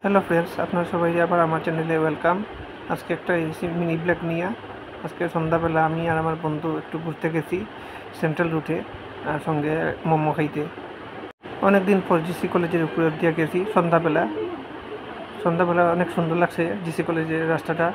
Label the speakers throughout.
Speaker 1: Hello friends, আপনারা সবাই আবার আমার চ্যানেলে ওয়েলকাম। আজকে একটা মিনি ব্লগ নিয়ে আজকে সন্ধ্যাবেলা আমি আর আমার বন্ধু একটু ঘুরতে গেছি সেন্ট্রাল রুটে, সঙ্গে মোমো খাইতে। অনেকদিন পর জিসি কলেজের উপরে দিয়ে গেছি সন্ধ্যাবেলা অনেক সুন্দর লাগছে জিসি কলেজের রাস্তাটা।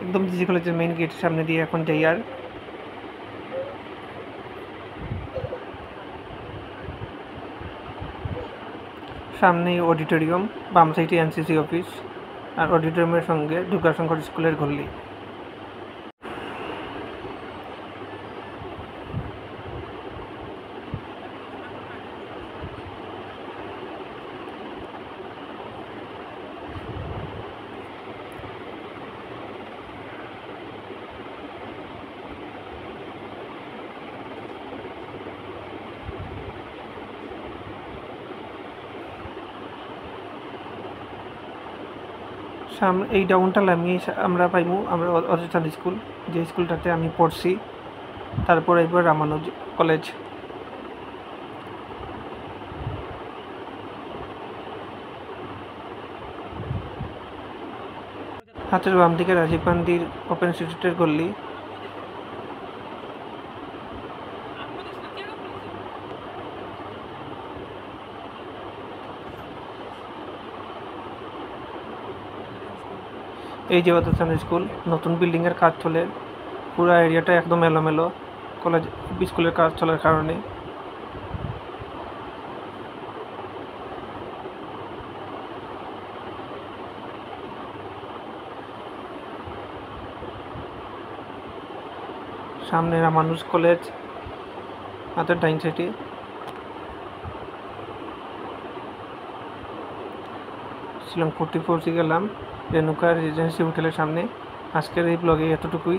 Speaker 1: একদম জিসি কলেজের মেইন গেটের সামনে দিয়ে এখন যাই। আর সামনেই অডিটোরিয়াম, বাম সাইডে এনসিসি অফিস, আর অডিটোরিয়ামের সঙ্গে দুর্গাশঙ্কর স্কুলের গল্লি। এই ডাউনটা নামিয়ে আমরা পাইমু আমরা অযোধ্যা স্কুল, যে স্কুলটাতে আমি পড়ছি। তারপর এবার রামানুজ কলেজ। হাতের বাম দিকে রাজীব গান্ধীর ওপেন ইনস্টিটিউটের গল্লি। এই যে অযোধ্যা স্কুল, নতুন বিল্ডিংয়ের কাজ চলে, পুরো এরিয়াটা একদম এলোমেলো কলেজ স্কুলের কাজ চলার কারণে। সামনে রামানুজ কলেজ, হাতের ডাইন সাইডে। শিলং 44 গেলাম রেণুকা রেজিডেন্সি হোটেলের সামনে। আজকের এই ব্লগে এতটুকুই।